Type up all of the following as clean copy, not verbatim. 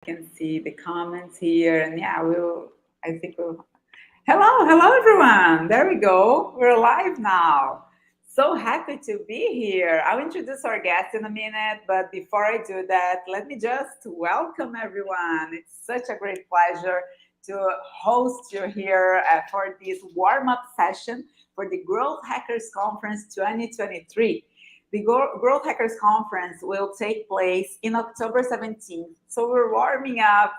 Can see the comments here, and yeah, I think we'll. Hello, everyone. There we go. We're live now. So happy to be here. I'll introduce our guest in a minute, but before I do that, let me just welcome everyone. It's such a great pleasure to host you here for this warm-up session for the Growth Hackers Conference 2023. The Growth Hackers Conference will take place in October 17th. So we're warming up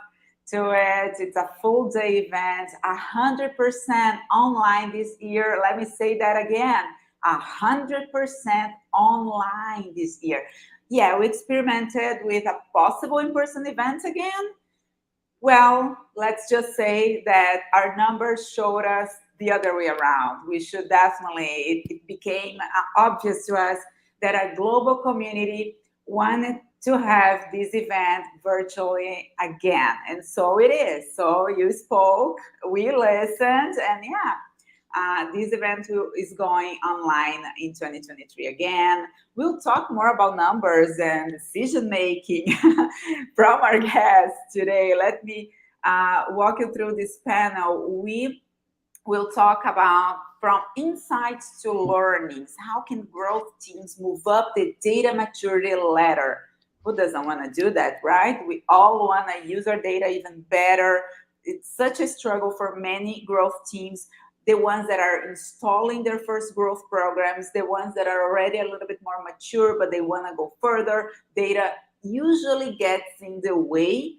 to it. It's a full day event, 100% online this year. Let me say that again, 100% online this year. Yeah, we experimented with a possible in-person event again. Well, let's just say that our numbers showed us the other way around. We should definitely, it became obvious to us that a global community wanted to have this event virtually again. And so it is. So you spoke, we listened, and yeah, this event is going online in 2023 again. We'll talk more about numbers and decision making from our guests today. Let me walk you through this panel. We will talk about from insights to learnings. How can growth teams move up the data maturity ladder? Who doesn't want to do that, right? We all want to use our data even better. It's such a struggle for many growth teams, the ones that are installing their first growth programs, the ones that are already a little bit more mature, but they want to go further. Data usually gets in the way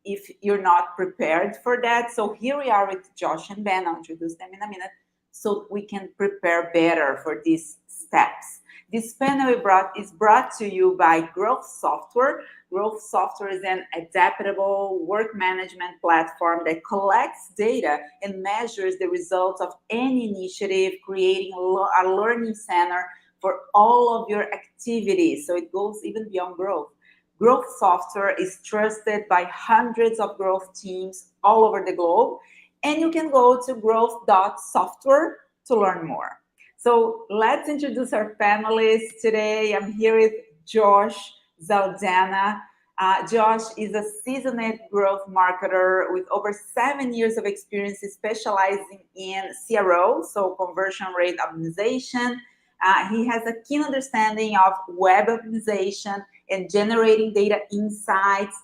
if you're not prepared for that. So here we are with Josh and Ben. I'll introduce them in a minute so we can prepare better for these steps. This panel is brought to you by Growth Software. Growth Software is an adaptable work management platform that collects data and measures the results of any initiative, creating a learning center for all of your activities. So it goes even beyond growth. Growth Software is trusted by hundreds of growth teams all over the globe. And you can go to growth.software to learn more. So let's introduce our panelists today. I'm here with Josh Zaldana. Josh is a seasoned growth marketer with over 7 years of experience specializing in CRO, so conversion rate optimization. He has a keen understanding of web optimization and generating data insights.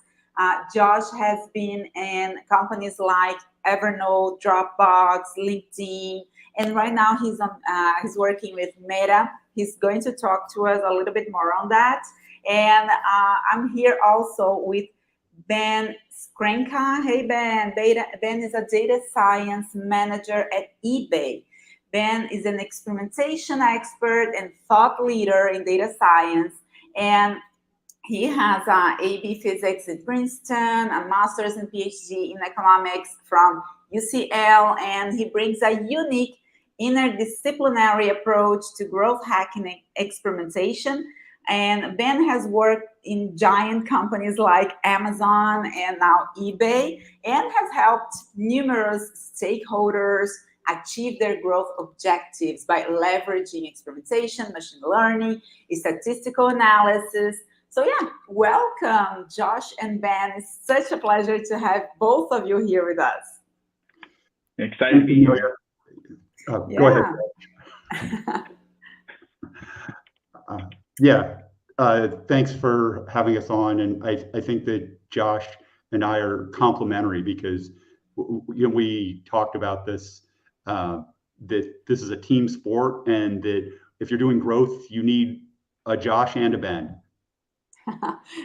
Josh has been in companies like Evernote, Dropbox, LinkedIn, and right now he's working with Meta. He's going to talk to us a little bit more on that. And I'm here also with Ben Skraika. Hey, Ben. Ben is a data science manager at eBay. Ben is an experimentation expert and thought leader in data science. And he has an AB Physics at Princeton, a master's and PhD in economics from UCL, and he brings a unique interdisciplinary approach to growth hacking experimentation. And Ben has worked in giant companies like Amazon and now eBay, and has helped numerous stakeholders achieve their growth objectives by leveraging experimentation, machine learning, statistical analysis. So yeah, welcome, Josh and Ben. It's such a pleasure to have both of you here with us. Excited to be here. Go ahead. Thanks for having us on. And I think that Josh and I are complementary because we talked about this, that this is a team sport, and that if you're doing growth, you need a Josh and a Ben.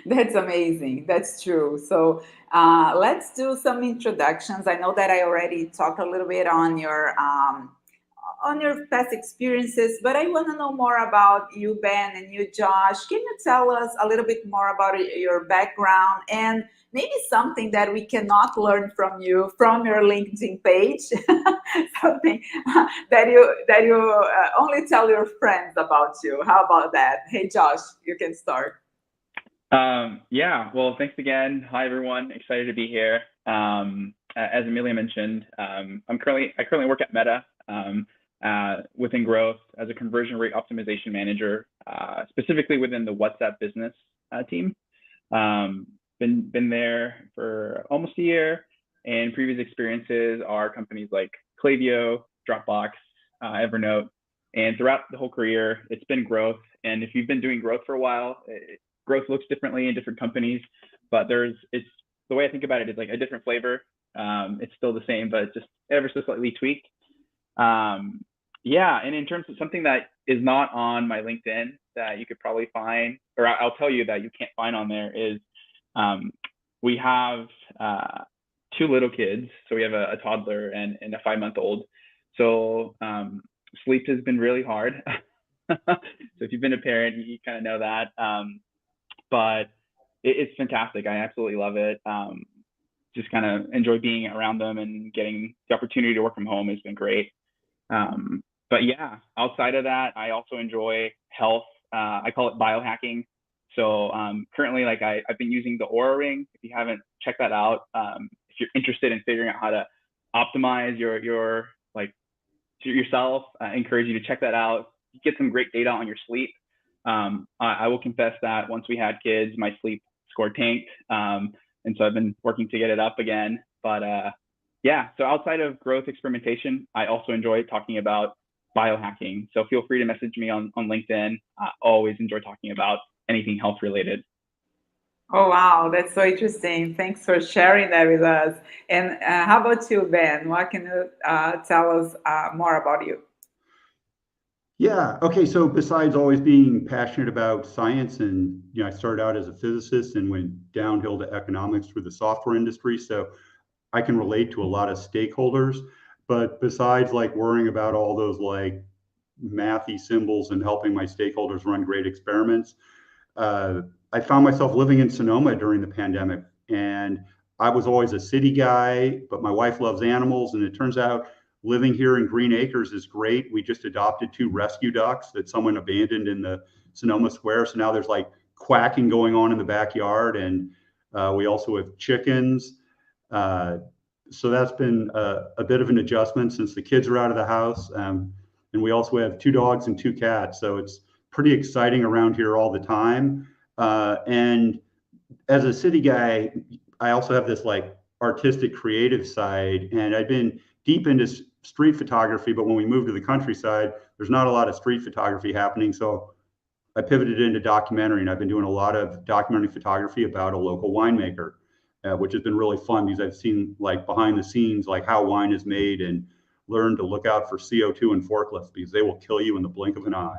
That's amazing. That's true. So let's do some introductions. I know that I already talked a little bit on your past experiences, but I want to know more about you, Ben, and you, Josh. Can you tell us a little bit more about your background and maybe something that we cannot learn from you from your LinkedIn page, something that you only tell your friends about you? How about that? Hey, Josh, you can start. Well, thanks again. Hi, everyone. Excited to be here. As Amelia mentioned, I currently work at Meta within growth as a conversion rate optimization manager, specifically within the WhatsApp business team. been there for almost a year, and previous experiences are companies like Klaviyo, Dropbox, Evernote, and throughout the whole career, it's been growth. And if you've been doing growth for a while, growth looks differently in different companies, but it's the way I think about it is like a different flavor. It's still the same, but just ever so slightly tweaked. Yeah, and in terms of something that is not on my LinkedIn that you could probably find, or I'll tell you that you can't find on there, is we have 2 little kids. So we have a toddler and a 5-month-old. So sleep has been really hard. So if you've been a parent, you kind of know that. But it's fantastic. I absolutely love it. Just kind of enjoy being around them, and getting the opportunity to work from home has been great. But yeah, outside of that, I also enjoy health. I call it biohacking. So currently, like I've been using the Aura Ring. If you haven't checked that out, if you're interested in figuring out how to optimize your like yourself, I encourage you to check that out. You get some great data on your sleep. I will confess that once we had kids, my sleep score tanked, and so I've been working to get it up again. But yeah, so outside of growth experimentation, I also enjoy talking about biohacking. So feel free to message me on LinkedIn. I always enjoy talking about anything health related. Oh, wow, that's so interesting. Thanks for sharing that with us. And how about you, Ben? What can you tell us more about you? Yeah. Okay. So besides always being passionate about science, and I started out as a physicist and went downhill to economics through the software industry. So I can relate to a lot of stakeholders. But besides like worrying about all those like mathy symbols and helping my stakeholders run great experiments, I found myself living in Sonoma during the pandemic, and I was always a city guy, but my wife loves animals, and it turns out living here in Green Acres is great. We just adopted 2 rescue ducks that someone abandoned in the Sonoma Square, so now there's like quacking going on in the backyard, and we also have chickens. So that's been a bit of an adjustment since the kids are out of the house, and we also have 2 dogs and 2 cats, so it's pretty exciting around here all the time. And as a city guy, I also have this like artistic creative side, and I've been deep into street photography, but when we moved to the countryside, there's not a lot of street photography happening. So I pivoted into documentary, and I've been doing a lot of documentary photography about a local winemaker, which has been really fun because I've seen like behind the scenes, like how wine is made, and learned to look out for CO2 and forklifts because they will kill you in the blink of an eye.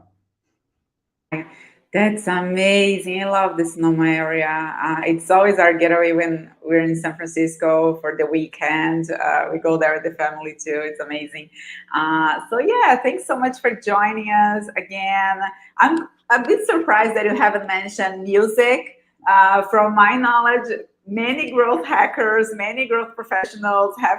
That's amazing. I love the Sonoma area. It's always our getaway when we're in San Francisco for the weekend. We go there with the family too. It's amazing. So yeah, thanks so much for joining us again. I'm a bit surprised that you haven't mentioned music. From my knowledge, many growth hackers, many growth professionals have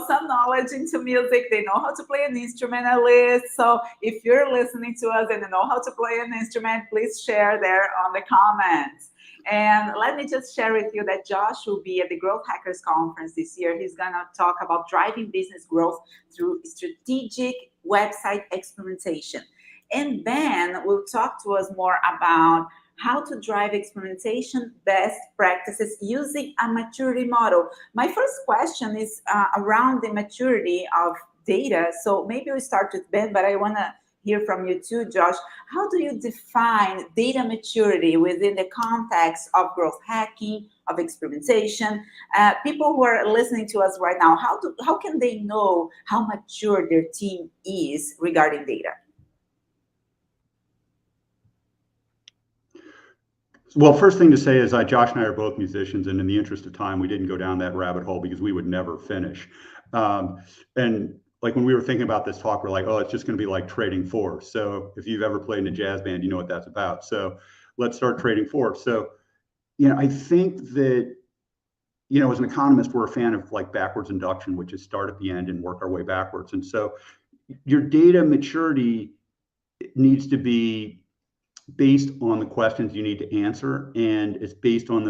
some knowledge into music. They know how to play an instrument at least. So if you're listening to us and you know how to play an instrument, please share there on the comments. And let me just share with you that Josh will be at the GrowthHackers Conference this year. He's going to talk about driving business growth through strategic website experimentation. And Ben will talk to us more about how to drive experimentation best practices using a maturity model. My first question is around the maturity of data. So maybe we start with Ben, but I want to hear from you too, Josh. How do you define data maturity within the context of growth hacking, of experimentation? People who are listening to us right now, how can they know how mature their team is regarding data? Well, first thing to say is Josh and I are both musicians, and in the interest of time, we didn't go down that rabbit hole because we would never finish. And like when we were thinking about this talk, we're like, oh, it's just going to be like trading force. So if you've ever played in a jazz band, you know what that's about. So let's start trading force. So, I think that, as an economist, we're a fan of like backwards induction, which is start at the end and work our way backwards. And so your data maturity needs to be based on the questions you need to answer, and it's based on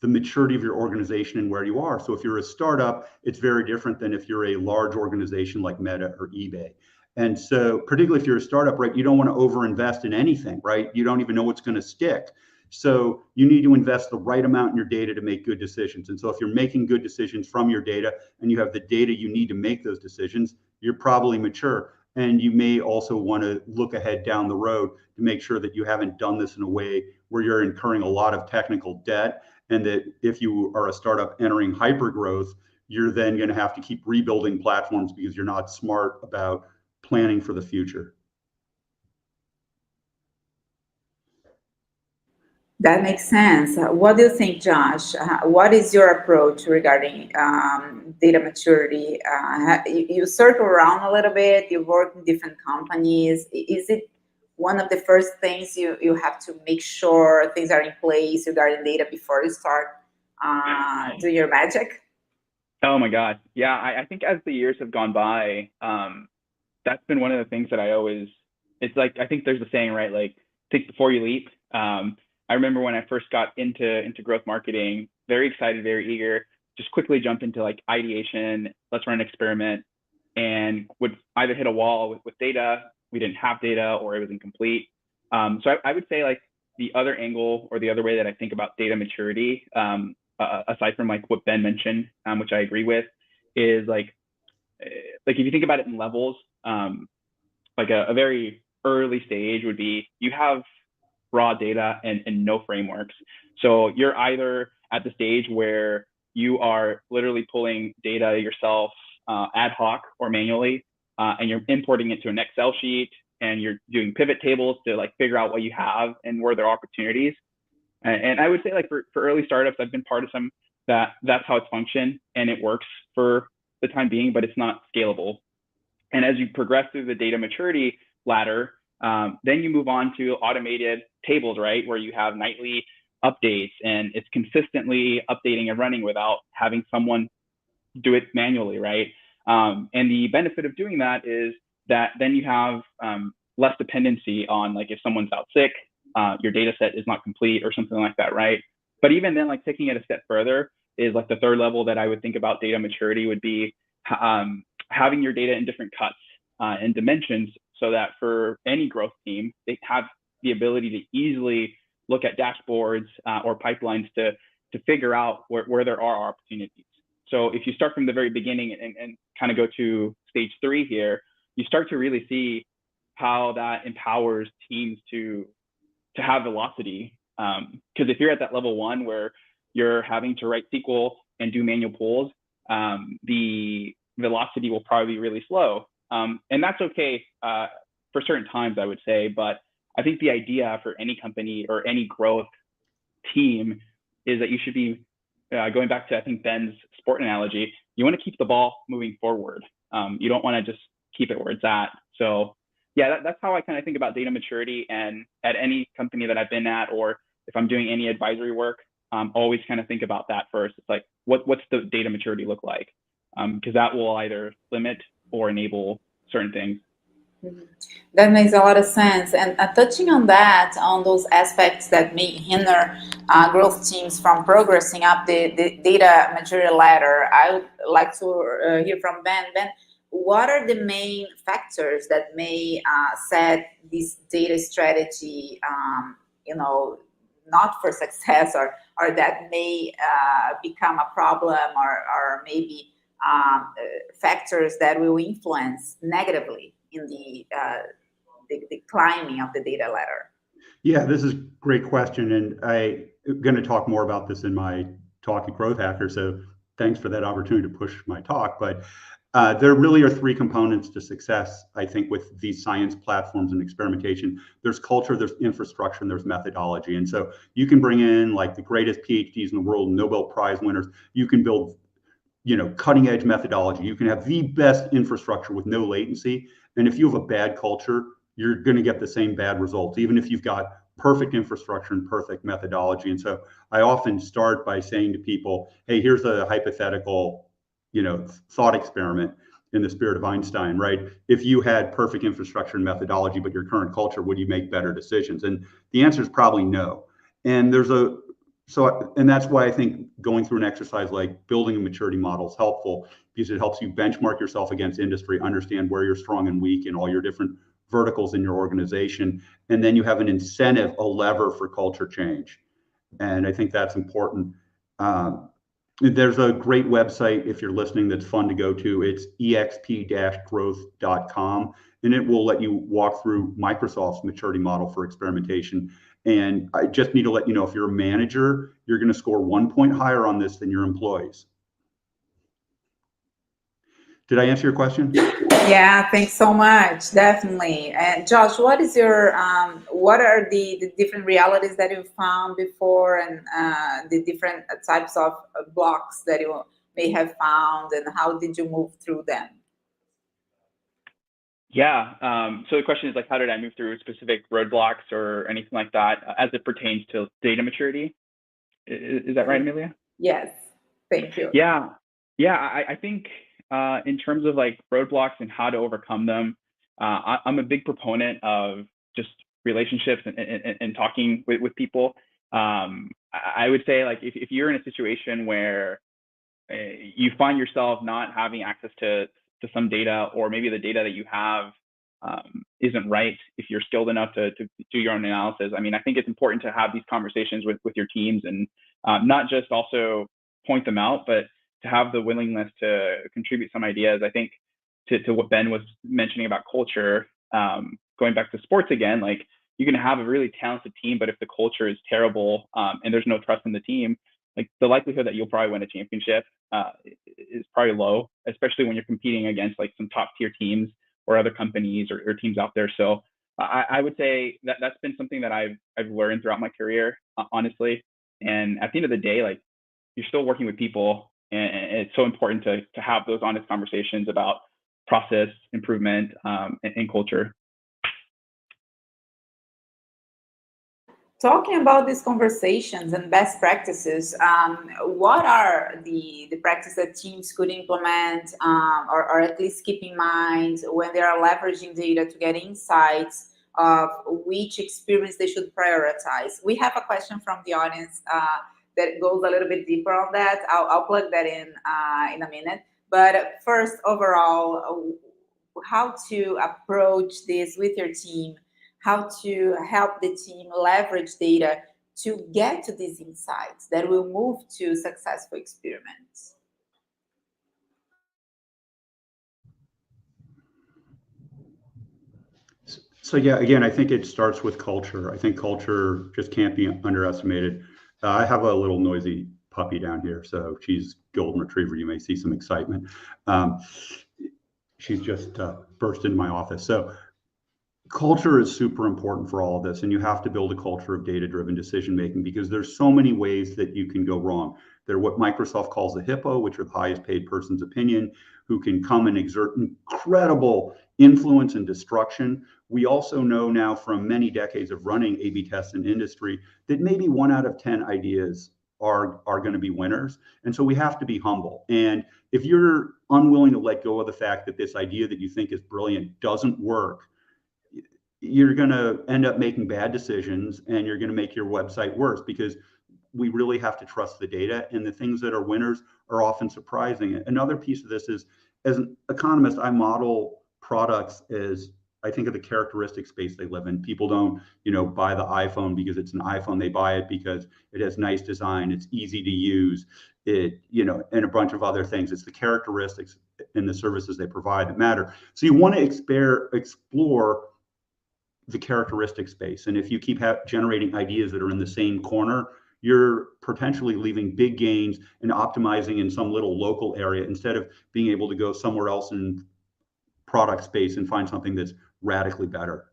the maturity of your organization and where you are. So if you're a startup, it's very different than if you're a large organization like Meta or eBay. And so particularly if you're a startup, right, you don't want to overinvest in anything, right? You don't even know what's going to stick. So you need to invest the right amount in your data to make good decisions. And so if you're making good decisions from your data and you have the data you need to make those decisions, you're probably mature. And you may also want to look ahead down the road to make sure that you haven't done this in a way where you're incurring a lot of technical debt, and that if you are a startup entering hypergrowth, you're then going to have to keep rebuilding platforms because you're not smart about planning for the future. That makes sense. What do you think, Josh? What is your approach regarding data maturity? You circle around a little bit, you work in different companies. Is it one of the first things you have to make sure things are in place regarding data before you start doing your magic? Oh my God. Yeah, I think as the years have gone by, that's been one of the things that it's like, I think there's a saying, right? Like, think before you leap. I remember when I first got into growth marketing, very excited, very eager, just quickly jump into like ideation, let's run an experiment, and would either hit a wall with data, we didn't have data, or it was incomplete. So I would say like the other angle or the other way that I think about data maturity, aside from like what Ben mentioned, which I agree with, is like if you think about it in levels, like a very early stage would be you have raw data and no frameworks. So you're either at the stage where you are literally pulling data yourself ad hoc or manually, and you're importing it to an Excel sheet, and you're doing pivot tables to like figure out what you have and where there are opportunities. And I would say like for early startups, I've been part of some that's how it's functioned, and it works for the time being, but it's not scalable. And as you progress through the data maturity ladder, then you move on to automated tables, right? Where you have nightly updates and it's consistently updating and running without having someone do it manually, right? And the benefit of doing that is that then you have less dependency on like if someone's out sick, your data set is not complete or something like that, right? But even then, like taking it a step further is like the third level that I would think about data maturity would be having your data in different cuts and dimensions, so that for any growth team, they have the ability to easily look at dashboards or pipelines to figure out where there are opportunities. So if you start from the very beginning and kind of go to stage 3 here, you start to really see how that empowers teams to have velocity. Because if you're at that level 1 where you're having to write SQL and do manual pulls, the velocity will probably be really slow. And that's okay for certain times, I would say. But I think the idea for any company or any growth team is that you should be going back to, I think, Ben's sport analogy. You want to keep the ball moving forward. You don't want to just keep it where it's at. So yeah, that's how I kind of think about data maturity. And at any company that I've been at, or if I'm doing any advisory work, always kind of think about that first. It's like, what's the data maturity look like? Because that will either limit or enable certain things. That makes a lot of sense. And touching on that, on those aspects that may hinder growth teams from progressing up the data maturity ladder, I would like to hear from Ben. Ben, what are the main factors that may set this data strategy, not for success, or that may become a problem, or maybe factors that will influence negatively in the climbing of the data ladder? Yeah, this is a great question. And I'm going to talk more about this in my talk at Growth Hackers. So thanks for that opportunity to push my talk. But there really are 3 components to success, I think, with these science platforms and experimentation. There's culture, there's infrastructure, and there's methodology. And so you can bring in like the greatest PhDs in the world, Nobel Prize winners. You can build cutting edge methodology. You can have the best infrastructure with no latency. And if you have a bad culture, you're going to get the same bad results, even if you've got perfect infrastructure and perfect methodology. And so I often start by saying to people, hey, here's a hypothetical, thought experiment in the spirit of Einstein, right? If you had perfect infrastructure and methodology, but your current culture, would you make better decisions? And the answer is probably no. And and that's why I think going through an exercise like building a maturity model is helpful, because it helps you benchmark yourself against industry, understand where you're strong and weak in all your different verticals in your organization, and then you have an incentive, a lever for culture change. And I think that's important. There's a great website, if you're listening, that's fun to go to. It's exp-growth.com, and it will let you walk through Microsoft's maturity model for experimentation. And I just need to let you know, if you're a manager, you're going to score 1 point higher on this than your employees. Did I answer your question? Yeah, thanks so much. Definitely. And Josh, what is your what are the different realities that you found before, and the different types of blocks that you may have found, and how did you move through them? Yeah. So the question is, like, how did I move through specific roadblocks or anything like that as it pertains to data maturity? Is that right, Amelia? Yes. Thank you. Yeah. I think in terms of like roadblocks and how to overcome them, I'm a big proponent of just relationships and talking with people. I would say, like, if you're in a situation where you find yourself not having access to some data, or maybe the data that you have isn't right, if you're skilled enough to do your own analysis, I mean, I think it's important to have these conversations with your teams, and not just also point them out, but to have the willingness to contribute some ideas. I think to what Ben was mentioning about culture, going back to sports again, like, you can have a really talented team, but if the culture is terrible and there's no trust in the team, like, the likelihood that you'll probably win a championship is probably low, especially when you're competing against like some top tier teams or other companies or teams out there. So I would say that that's been something that I've learned throughout my career, honestly. And at the end of the day, like, you're still working with people, and it's so important to have those honest conversations about process improvement and culture. Talking about these conversations and best practices, what are the practices that teams could implement, or at least keep in mind when they are leveraging data to get insights of which experience they should prioritize? We have a question from the audience that goes a little bit deeper on that. I'll plug that in a minute. But first, overall, how to approach this with your team, how to help the team leverage data to get to these insights that will move to successful experiments. So yeah, again, I think it starts with culture. I think culture just can't be underestimated. I have a little noisy puppy down here, so she's golden retriever. You may see some excitement. She's just burst into my office. So culture is super important for all of this, and you have to build a culture of data-driven decision-making, because there's so many ways that you can go wrong. They're what Microsoft calls the hippo, which are the highest paid person's opinion, who can come and exert incredible influence and destruction. We also know now from many decades of running A/B tests in industry that maybe 1 out of 10 ideas are going to be winners. And so we have to be humble. And if you're unwilling to let go of the fact that this idea that you think is brilliant doesn't work, you're going to end up making bad decisions, and you're going to make your website worse, because we really have to trust the data, and the things that are winners are often surprising. Another piece of this is, as an economist, I model products as I think of the characteristic space they live in. People don't, buy the iPhone because it's an iPhone. They buy it because it has nice design, it's easy to use, and a bunch of other things. It's the characteristics and the services they provide that matter. So you want to explore the characteristic space. And if you keep generating ideas that are in the same corner, you're potentially leaving big gains and optimizing in some little local area, instead of being able to go somewhere else in product space and find something that's radically better.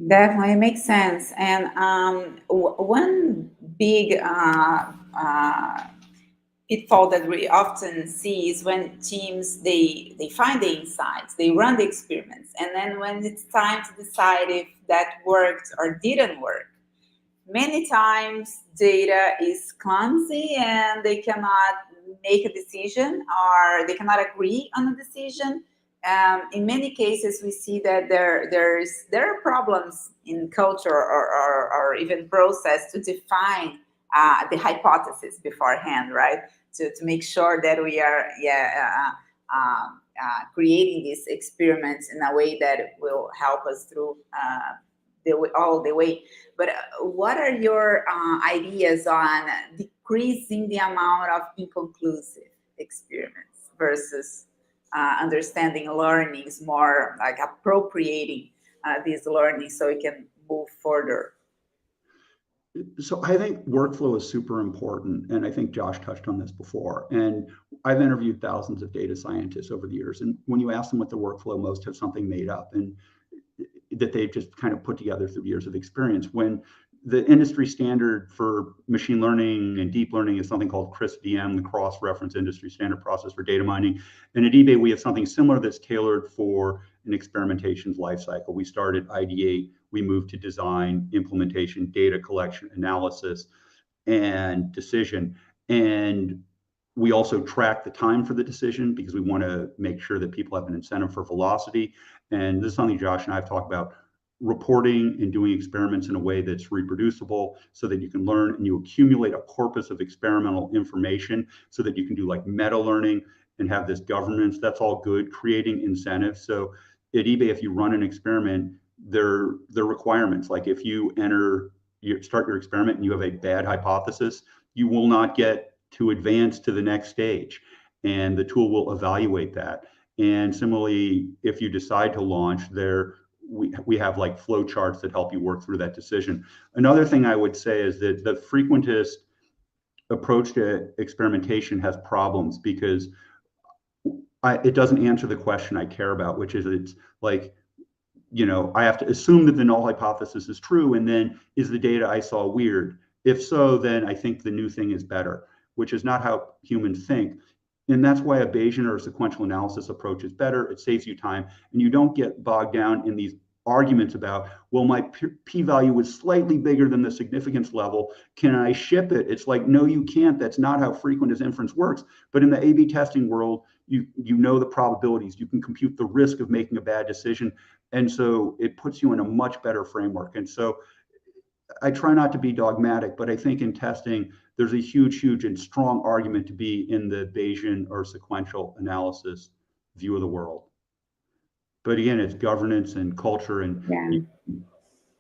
Definitely makes sense. And one big pitfall that we often see is when teams, they find the insights, they run the experiments, and then when it's time to decide if that worked or didn't work, many times data is clumsy and they cannot make a decision, or they cannot agree on a decision. In many cases, we see that there are problems in culture or even process to define the hypothesis beforehand, right? To make sure that we are creating these experiments in a way that will help us through all the way. But what are your ideas on decreasing the amount of inconclusive experiments versus understanding learnings, more like appropriating these learnings so we can move further? So I think workflow is super important, and I think Josh touched on this before. And I've interviewed thousands of data scientists over the years, and when you ask them what the workflow, most have something made up and that they've just kind of put together through years of experience. When the industry standard for machine learning and deep learning is something called CRISP-DM, the cross-reference industry standard process for data mining. And at eBay, we have something similar that's tailored for an experimentation's lifecycle. We start at ideate, we move to design, implementation, data collection, analysis, and decision. And we also track the time for the decision because we want to make sure that people have an incentive for velocity. And this is something Josh and I have talked about, reporting and doing experiments in a way that's reproducible so that you can learn and you accumulate a corpus of experimental information so that you can do like meta learning and have this governance. That's all good, creating incentives. So at eBay, if you run an experiment, there are requirements. Like if you start your experiment and you have a bad hypothesis, you will not get to advance to the next stage, and the tool will evaluate that. And similarly, if you decide to launch, we have like flow charts that help you work through that decision. Another thing I would say is that the frequentist approach to experimentation has problems because it doesn't answer the question I care about, which is it's like, I have to assume that the null hypothesis is true, and then is the data I saw weird? If so, then I think the new thing is better, which is not how humans think. And that's why a Bayesian or a sequential analysis approach is better. It saves you time, and you don't get bogged down in these arguments about, well, my p-value was slightly bigger than the significance level. Can I ship it? It's like, no, you can't. That's not how frequentist inference works. But in the A/B testing world, you know the probabilities. You can compute the risk of making a bad decision. And so it puts you in a much better framework. And so I try not to be dogmatic, but I think in testing, there's a huge and strong argument to be in the Bayesian or sequential analysis view of the world. But again, it's governance and culture and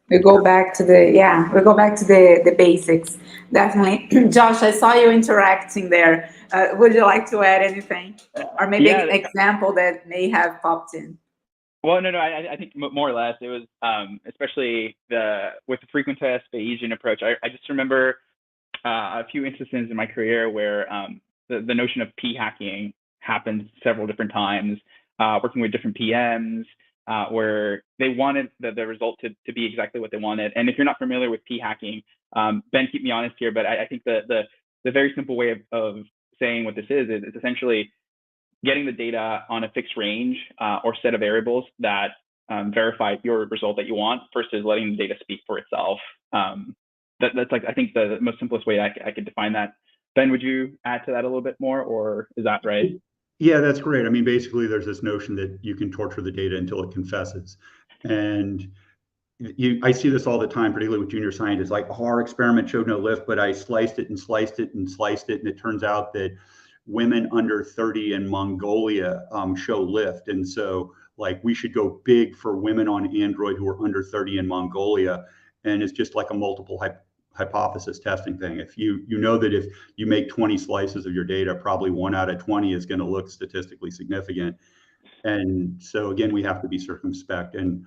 we go back to the basics. Definitely. Josh, I saw you interacting there. Would you like to add anything? Or maybe an example that may have popped in? Well, no, I think more or less it was, especially with the frequentist Bayesian approach. I just remember a few instances in my career where the notion of p-hacking happened several different times, working with different PMs, where they wanted the result to be exactly what they wanted. And if you're not familiar with p-hacking, Ben, keep me honest here, but I think the very simple way of saying what this is it's essentially getting the data on a fixed range or set of variables that verify your result that you want versus letting the data speak for itself. That's like, I think the most simplest way I could define that. Ben, would you add to that a little bit more, or is that right? Yeah, that's great. I mean, basically there's this notion that you can torture the data until it confesses. And I see this all the time, particularly with junior scientists, like, our experiment showed no lift, but I sliced it and sliced it and sliced it. And it turns out that women under 30 in Mongolia show lift. And so like we should go big for women on Android who are under 30 in Mongolia. And it's just like a multiple hypothesis testing thing. If you know that if you make 20 slices of your data, probably 1 out of 20 is going to look statistically significant. And so again, we have to be circumspect. And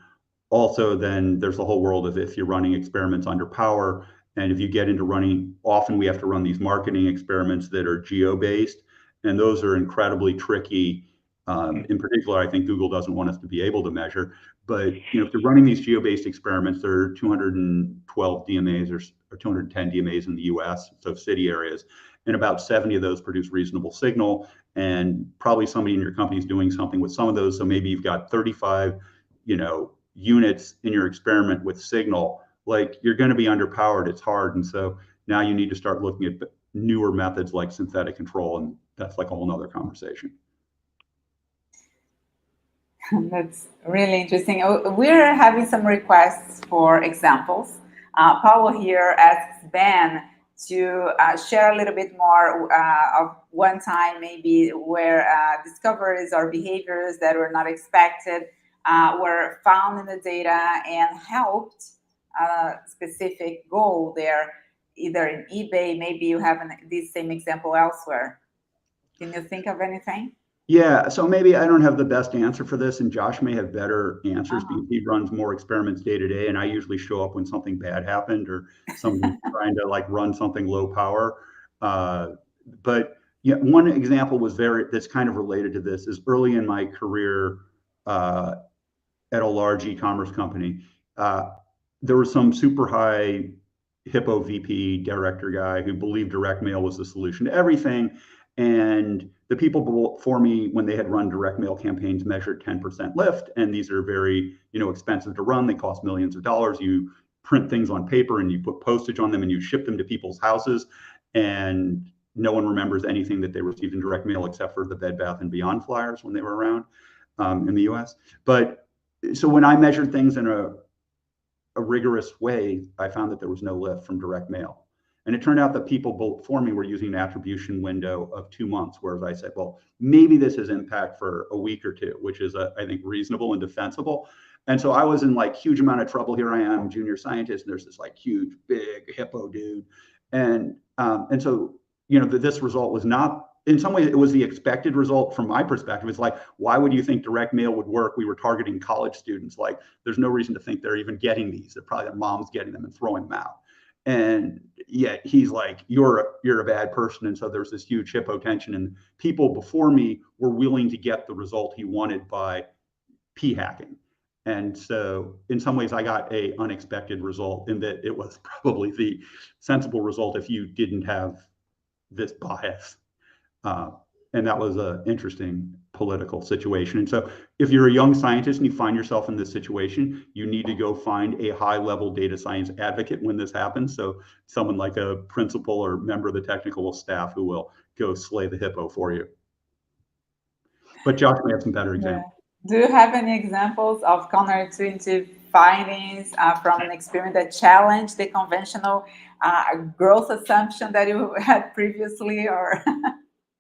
also then there's the whole world of if you're running experiments under power, and if you get into running, often we have to run these marketing experiments that are geo-based, and those are incredibly tricky. In particular, I think Google doesn't want us to be able to measure. But if you're running these geo-based experiments, there are 212 DMAs or 210 DMAs in the US, so city areas, and about 70 of those produce reasonable signal. And probably somebody in your company is doing something with some of those. So maybe you've got 35, units in your experiment with signal. Like, you're going to be underpowered. It's hard. And so now you need to start looking at newer methods like synthetic control, and that's like a whole nother conversation. That's really interesting. We're having some requests for examples. Paulo here asks Ben to share a little bit more of one time maybe where discoveries or behaviors that were not expected were found in the data and helped a specific goal there, either in eBay, maybe you have this same example elsewhere. Can you think of anything? Yeah, so maybe I don't have the best answer for this, and Josh may have better answers because he runs more experiments day to day, and I usually show up when something bad happened or someone's trying to like run something low power. But yeah, one example was that's kind of related to this is early in my career at a large e-commerce company. There was some super high Hippo VP director guy who believed direct mail was the solution to everything. And the people before me, when they had run direct mail campaigns, measured 10% lift. And these are very, expensive to run. They cost millions of dollars. You print things on paper and you put postage on them and you ship them to people's houses. And no one remembers anything that they received in direct mail except for the Bed Bath and Beyond flyers when they were around in the US. But so when I measured things in a rigorous way, I found that there was no lift from direct mail. And it turned out that people before me were using an attribution window of 2 months, whereas I said, well, maybe this has impact for a week or two, which is, I think, reasonable and defensible. And so I was in like huge amount of trouble. Here I am, junior scientist, and there's this like huge, big Hippo dude. And so, this result was not, in some ways, it was the expected result from my perspective. It's like, why would you think direct mail would work? We were targeting college students. Like, there's no reason to think they're even getting these. They're probably their mom's getting them and throwing them out. And yet he's like, you're a bad person. And so there's this huge Hippo tension, and people before me were willing to get the result he wanted by p-hacking. And so in some ways I got a unexpected result in that it was probably the sensible result if you didn't have this bias. And that was an interesting political situation. And so if you're a young scientist and you find yourself in this situation, you need to go find a high-level data science advocate when this happens. So someone like a principal or member of the technical staff who will go slay the Hippo for you. But Josh may have some better examples. Do you have any examples of counterintuitive findings from an experiment that challenged the conventional growth assumption that you had previously, or?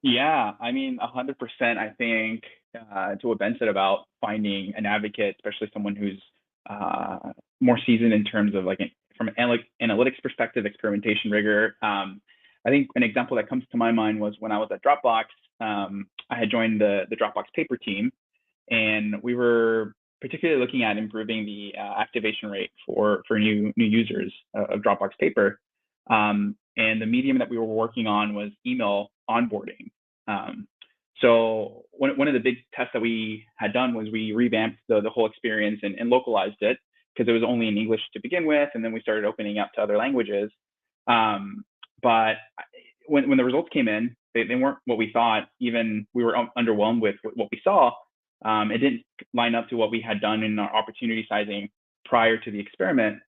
Yeah, I mean, 100%. I think to what Ben said about finding an advocate, especially someone who's more seasoned in terms of from an analytics perspective, experimentation rigor. I think an example that comes to my mind was when I was at Dropbox. I had joined the Dropbox paper team, and we were particularly looking at improving the activation rate for new users of Dropbox paper. And the medium that we were working on was email onboarding. So one of the big tests that we had done was we revamped the whole experience and localized it, because it was only in English to begin with, and then we started opening up to other languages. But when the results came in, they weren't what we thought. Even we were underwhelmed with what we saw. It didn't line up to what we had done in our opportunity sizing prior to the experiment.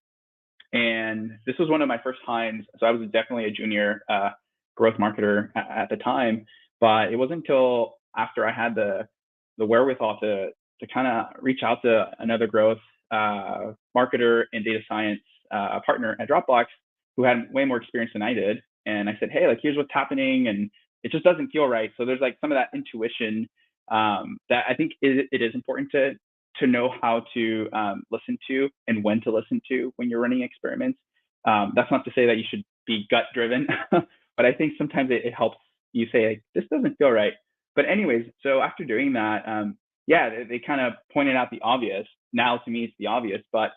And this was one of my first times. So I was definitely a junior growth marketer at the time, but it wasn't until after I had the wherewithal to kind of reach out to another growth marketer and data science partner at Dropbox who had way more experience than I did. And I said, hey, here's what's happening, and it just doesn't feel right. So there's some of that intuition that I think it is important to know how to listen to and when to listen to when you're running experiments. That's not to say that you should be gut driven, but I think sometimes it helps you say, this doesn't feel right. But anyways, so after doing that, they kind of pointed out the obvious. Now to me, it's the obvious, but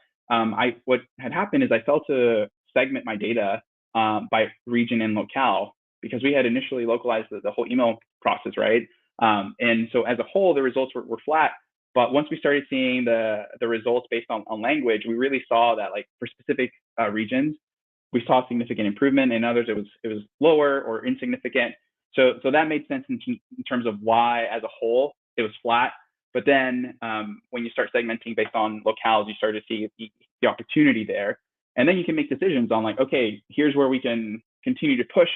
what had happened is I felt to segment my data by region and locale, because we had initially localized the whole email process, right? And so as a whole, the results were flat. But once we started seeing the results based on language, we really saw that for specific regions, we saw significant improvement. In others, it was lower or insignificant. So that made sense in terms of why, as a whole, it was flat. But then when you start segmenting based on locales, you start to see the opportunity there. And then you can make decisions on okay, here's where we can continue to push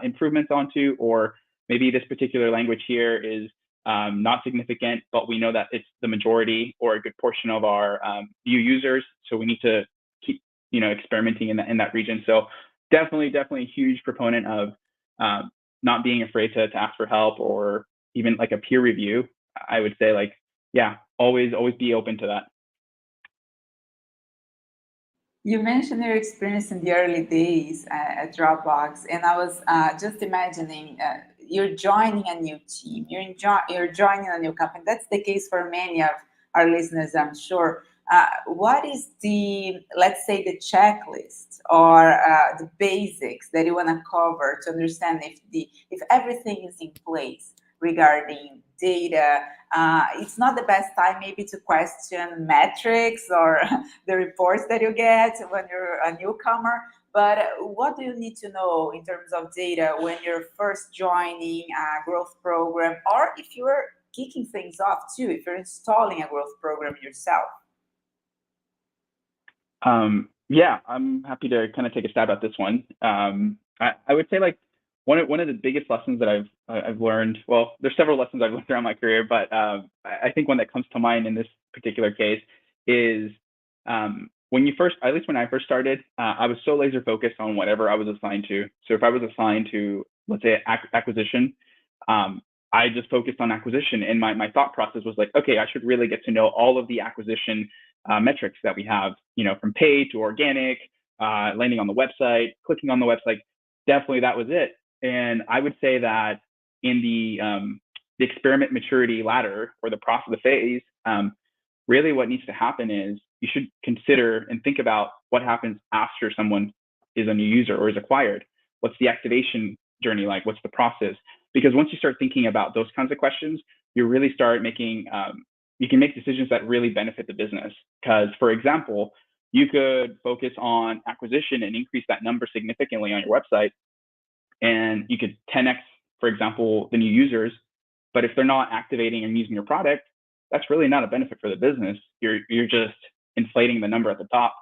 improvements onto, or maybe this particular language here is not significant, but we know that it's the majority or a good portion of our view users. So we need to keep, experimenting in that region. So definitely a huge proponent of not being afraid to ask for help or even like a peer review. I would say like, yeah, always be open to that. You mentioned your experience in the early days at Dropbox, and I was just imagining you're joining a new team, you're joining a new company. That's the case for many of our listeners, I'm sure. What is let's say, the checklist or the basics that you want to cover to understand if everything is in place regarding data? It's not the best time maybe to question metrics or the reports that you get when you're a newcomer. But what do you need to know in terms of data when you're first joining a growth program, or if you're kicking things off too, if you're installing a growth program yourself? Yeah, I'm happy to kind of take a stab at this one. I would say like one of the biggest lessons that I've learned. Well, there's several lessons I've learned throughout my career, but I think one that comes to mind in this particular case is when you first, at least when I first started, I was so laser focused on whatever I was assigned to. So if I was assigned to, let's say, acquisition, I just focused on acquisition, and my thought process was like, okay, I should really get to know all of the acquisition metrics that we have, from paid to organic, landing on the website, clicking on the website. Definitely, that was it. And I would say that in the experiment maturity ladder, or the process, the phase, really what needs to happen is you should consider and think about what happens after someone is a new user or is acquired. What's the activation journey like? What's the process? Because once you start thinking about those kinds of questions, you really start making, you can make decisions that really benefit the business. Because, for example, you could focus on acquisition and increase that number significantly on your website, and you could 10x, for example, the new users. But if they're not activating and using your product, that's really not a benefit for the business. You're just inflating the number at the top.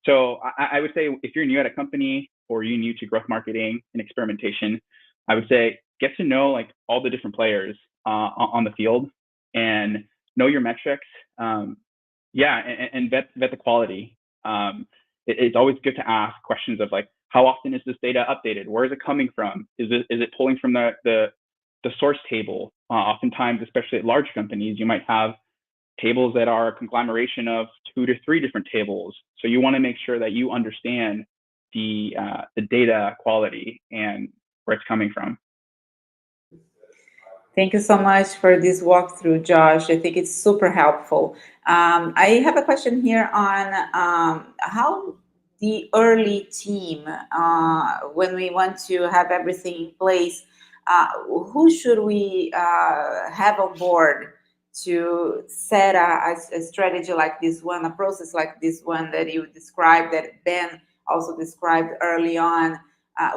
So I would say if you're new at a company or you're new to growth marketing and experimentation, I would say get to know like all the different players on the field and know your metrics. Yeah, and vet the quality. It's always good to ask questions of like, how often is this data updated? Where is it coming from? Is it pulling from the source table? Oftentimes, especially at large companies, you might have tables that are a conglomeration of 2 to 3 different tables. So you want to make sure that you understand the data quality and where it's coming from. Thank you so much for this walkthrough, Josh. I think it's super helpful. I have a question here on how the early team, when we want to have everything in place, who should we have on board to set a strategy like this one, a process like this one that you described, that Ben also described early on?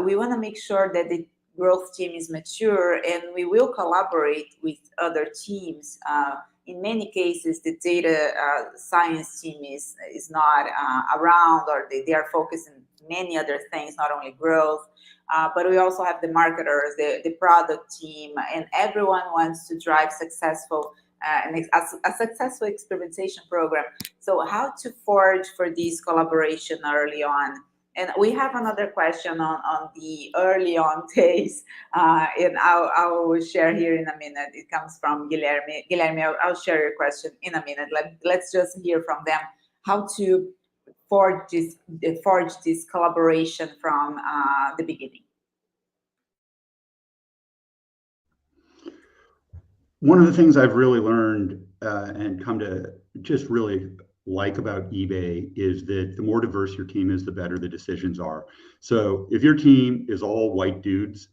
We want to make sure that the growth team is mature, and we will collaborate with other teams. In many cases, the data science team is not around, or they are focused on many other things, not only growth. But we also have the marketers, the product team, and everyone wants to drive successful a successful experimentation program. So how to forge for this collaboration early on? And we have another question on the early on days, and I will share here in a minute. It comes from Guilherme. Guilherme, I'll share your question in a minute. Let's just hear from them how to forge this collaboration from the beginning. One of the things I've really learned and come to just really like about eBay is that the more diverse your team is, the better the decisions are. So if your team is all white dudes,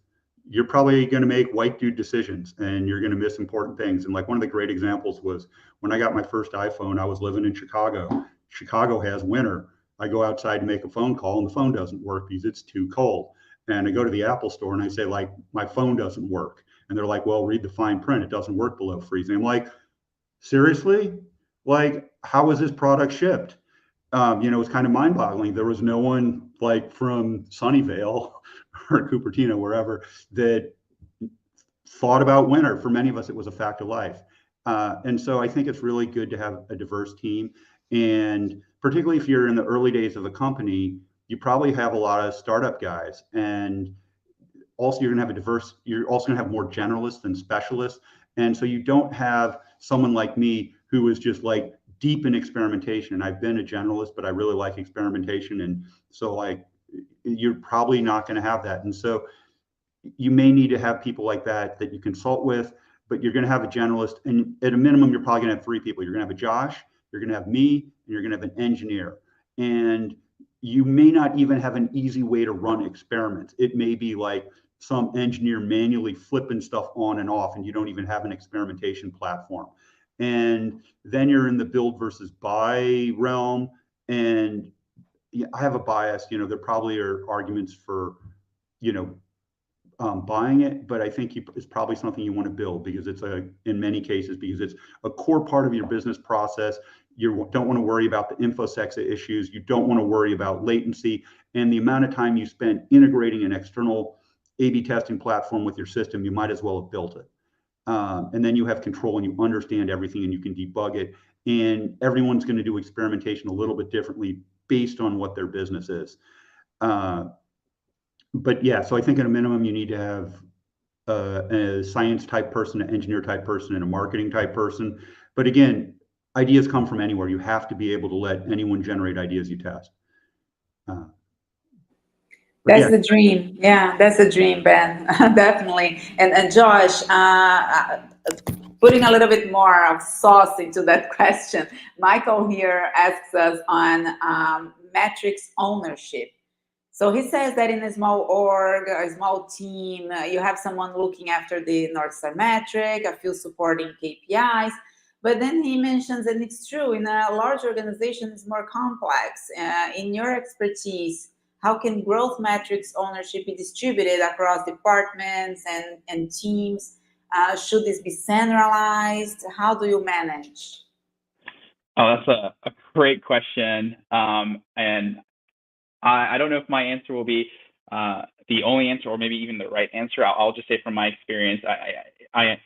you're probably going to make white dude decisions, and you're going to miss important things. And like one of the great examples was when I got my first iPhone, I was living in Chicago. Chicago has winter. I go outside to make a phone call, and the phone doesn't work because it's too cold. And I go to the Apple store and I say, like, my phone doesn't work. And they're like, well, read the fine print. It doesn't work below freezing. I'm like, seriously? Like, how was this product shipped? It was kind of mind boggling. There was no one like from Sunnyvale or Cupertino, wherever, that thought about winter. For many of us, it was a fact of life. And so I think it's really good to have a diverse team. And particularly if you're in the early days of a company, you probably have a lot of startup guys, and also you're going to have you're also going to have more generalists than specialists. And so you don't have someone like me who is just like deep in experimentation. And I've been a generalist, but I really like experimentation. And so like, you're probably not going to have that. And so you may need to have people like that you consult with, but you're going to have a generalist. And at a minimum, you're probably going to have 3 people. You're going to have a Josh, you're going to have me, and you're going to have an engineer. And you may not even have an easy way to run experiments. It may be like some engineer manually flipping stuff on and off, and you don't even have an experimentation platform. And then you're in the build versus buy realm. And I have a bias, there probably are arguments for, buying it, but I think it's probably something you want to build, because it's in many cases, because it's a core part of your business process. You don't want to worry about the InfoSec issues. You don't want to worry about latency, and the amount of time you spend integrating an external A/B testing platform with your system. You might as well have built it. And then you have control, and you understand everything, and you can debug it. And everyone's going to do experimentation a little bit differently based on what their business is. But yeah, so I think at a minimum, you need to have a science type person, an engineer type person, and a marketing type person. But again, ideas come from anywhere. You have to be able to let anyone generate ideas you test. That's the dream. Yeah, that's the dream, Ben. Definitely. And Josh, putting a little bit more of sauce into that question, Michael here asks us on metrics ownership. So he says that in a small org, a small team, you have someone looking after the North Star metric, a few supporting KPIs. But then he mentions, and it's true, in a large organization, it's more complex. In your expertise, how can growth metrics ownership be distributed across departments and teams? Should this be centralized? How do you manage? Oh, that's a great question. And I don't know if my answer will be the only answer, or maybe even the right answer. I'll just say from my experience, I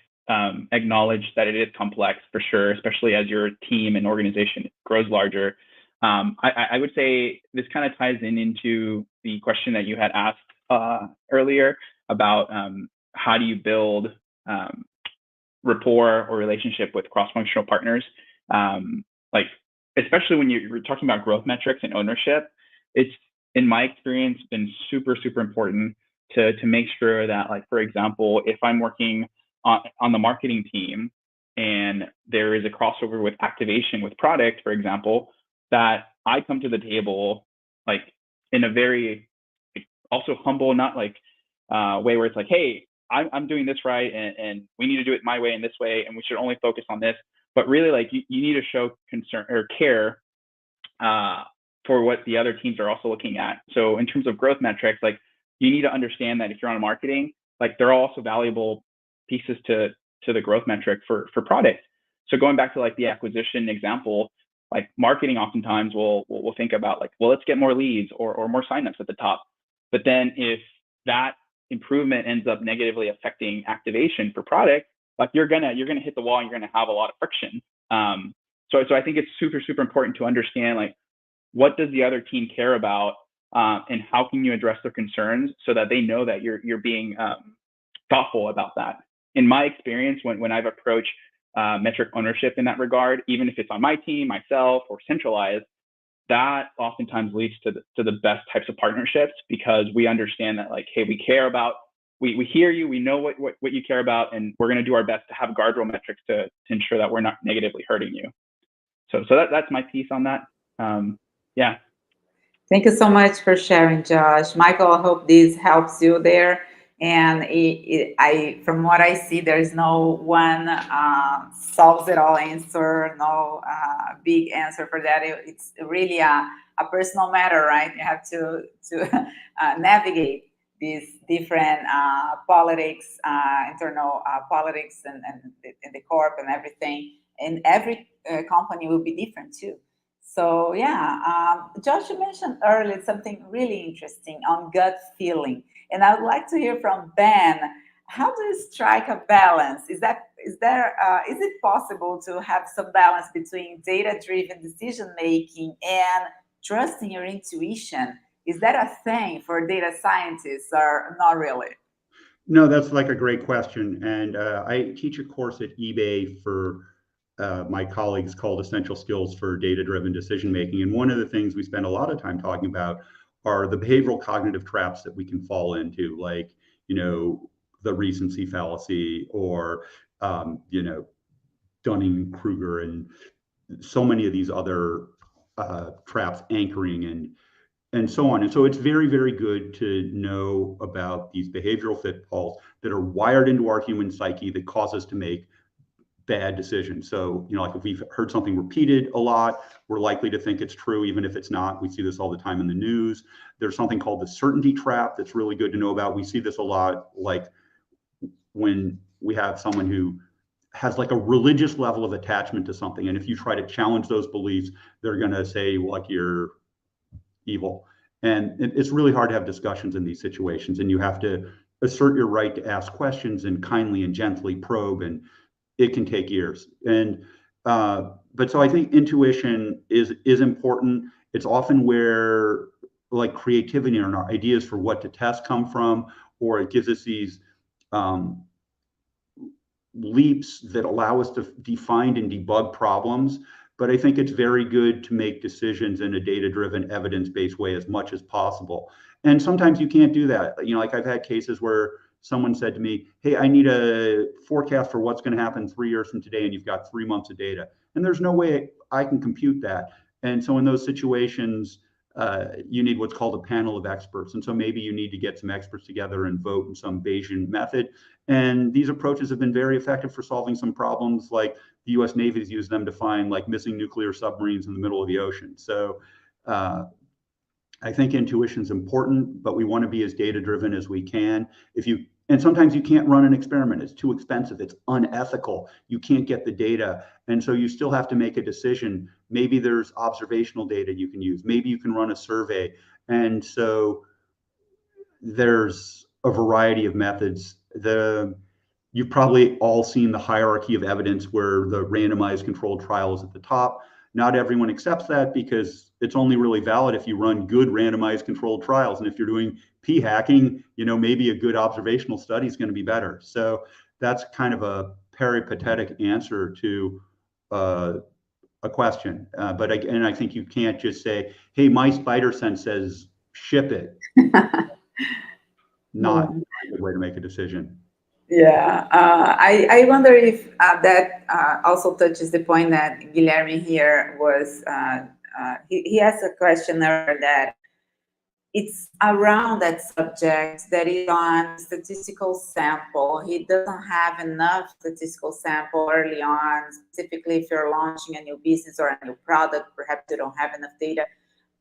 acknowledge that it is complex for sure, especially as your team and organization grows larger. I would say this kind of ties into the question that you had asked earlier about how do you build rapport or relationship with cross-functional partners. Like, especially when you're talking about growth metrics and ownership, it's, in my experience, been super, super important to make sure that, like, for example, if I'm working on the marketing team and there is a crossover with activation with product, for example, that I come to the table like in a very also humble, not like way where it's like, hey, I'm doing this right, and we need to do it my way and this way, and we should only focus on this. But really, like, you need to show concern or care for what the other teams are also looking at. So in terms of growth metrics, like, you need to understand that if you're on marketing, like, they're also valuable pieces to the growth metric for product. So going back to like the acquisition example, like, marketing oftentimes will think about like, well, let's get more leads or more signups at the top. But then if that improvement ends up negatively affecting activation for product, like, you're gonna hit the wall, and you're gonna have a lot of friction. So I think it's super, super important to understand, like, what does the other team care about, and how can you address their concerns so that they know that you're being thoughtful about that. In my experience, when I've approached metric ownership in that regard, even if it's on my team, myself, or centralized, that oftentimes leads to the best types of partnerships, because we understand that, like, hey, we care about, we hear you, we know what you care about, and we're going to do our best to have guardrail metrics to ensure that we're not negatively hurting you. So that's my piece on that. Yeah. Thank you so much for sharing, Josh. Michael, I hope this helps you there. And from what I see, there is no one solves it all answer, no big answer for that. It's really a personal matter, right? You have to navigate these different politics, internal politics, and the corp and everything. And every company will be different too. So yeah, Josh, you mentioned earlier something really interesting on gut feeling, and I would like to hear from Ben. How do you strike a balance? Is it possible to have some balance between data-driven decision making and trusting your intuition? Is that a thing for data scientists or not really? No, that's like a great question. And I teach a course at eBay for my colleagues called Essential Skills for Data-Driven Decision Making. And one of the things we spend a lot of time talking about are the behavioral cognitive traps that we can fall into, like, the recency fallacy, or, Dunning-Kruger, and so many of these other traps, anchoring, and so on. And so it's very, very good to know about these behavioral pitfalls that are wired into our human psyche that cause us to make bad decisions. So, like if we've heard something repeated a lot, we're likely to think it's true, even if it's not. We see this all the time in the news. There's something called the certainty trap that's really good to know about. We see this a lot, like when we have someone who has like a religious level of attachment to something. And if you try to challenge those beliefs, they're going to say, like, you're evil. And it's really hard to have discussions in these situations. And you have to assert your right to ask questions and kindly and gently probe. And it can take years. And but so I think intuition is important. It's often where, like, creativity and our ideas for what to test come from, or it gives us these leaps that allow us to define and debug problems. But I think it's very good to make decisions in a data-driven, evidence-based way as much as possible. And sometimes you can't do that. Like I've had cases where someone said to me, hey, I need a forecast for what's going to happen 3 years from today, and you've got 3 months of data. And there's no way I can compute that. And so in those situations, you need what's called a panel of experts. And so maybe you need to get some experts together and vote in some Bayesian method. And these approaches have been very effective for solving some problems, like the US Navy has used them to find, like, missing nuclear submarines in the middle of the ocean. So I think intuition is important, but we want to be as data-driven as we can. And sometimes you can't run an experiment. It's too expensive. It's unethical. You can't get the data. And so you still have to make a decision. Maybe there's observational data you can use. Maybe you can run a survey. And so there's a variety of methods. You've probably all seen the hierarchy of evidence where the randomized controlled trial is at the top. Not everyone accepts that, because it's only really valid if you run good randomized controlled trials. And if you're doing p-hacking, maybe a good observational study is going to be better. So that's kind of a peripatetic answer to a question. But I think you can't just say, hey, my spider sense says ship it. Not a good way to make a decision. Yeah, I wonder if that also touches the point that Guilherme here was, he asked a question earlier that it's around that subject that is on statistical sample. He doesn't have enough statistical sample early on, specifically if you're launching a new business or a new product, perhaps you don't have enough data.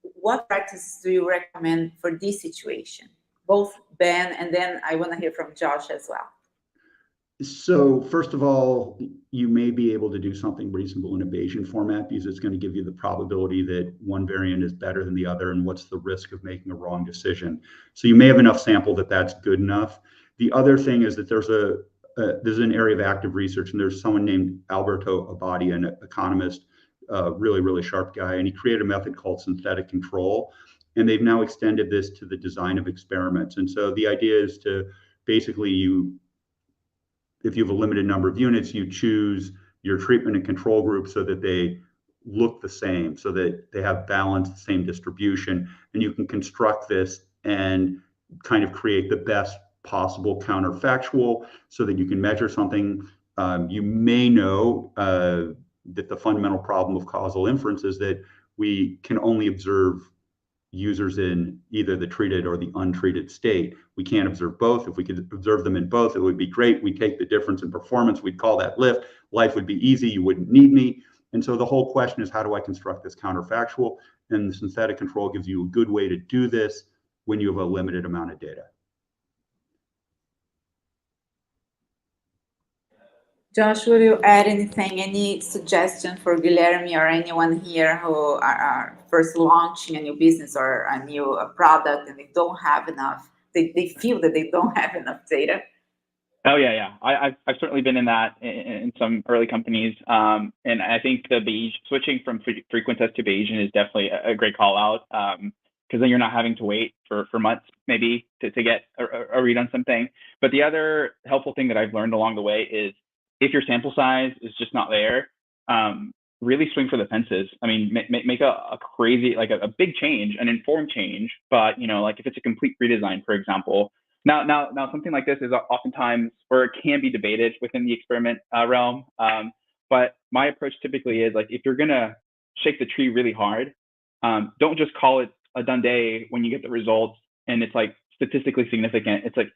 What practices do you recommend for this situation? Both Ben, and then I want to hear from Josh as well. So first of all, you may be able to do something reasonable in a Bayesian format, because it's going to give you the probability that one variant is better than the other, and what's the risk of making a wrong decision. So you may have enough sample that that's good enough. The other thing is that there's an area of active research, and there's someone named Alberto Abadi, an economist, really, really sharp guy, and he created a method called synthetic control. And they've now extended this to the design of experiments. And so the idea is to basically, if you have a limited number of units, you choose your treatment and control group so that they look the same, so that they have balance, the same distribution, and you can construct this and kind of create the best possible counterfactual so that you can measure something. You may know that the fundamental problem of causal inference is that we can only observe users in either the treated or the untreated state. We can't observe both. If we could observe them in both, it would be great. We'd take the difference in performance. We'd call that lift. Life would be easy. You wouldn't need me. And so the whole question is, how do I construct this counterfactual? And the synthetic control gives you a good way to do this when you have a limited amount of data. Josh, will you add anything, any suggestion for Guilherme or anyone here who are first launching a new business or a new product and they don't have enough, they feel that they don't have enough data? Oh, yeah. I've certainly been in that in some early companies. And I think the Bayesian, switching from frequent test to Bayesian is definitely a great call out. because then you're not having to wait for months maybe to get a read on something. But the other helpful thing that I've learned along the way is if your sample size is just not there, really swing for the fences. I mean, make a crazy, like a big change, an informed change, but like if it's a complete redesign, for example. Now, something like this is oftentimes, or it can be debated within the experiment realm. But my approach typically is like, if you're gonna shake the tree really hard, don't just call it a done day when you get the results and it's like statistically significant. It's like,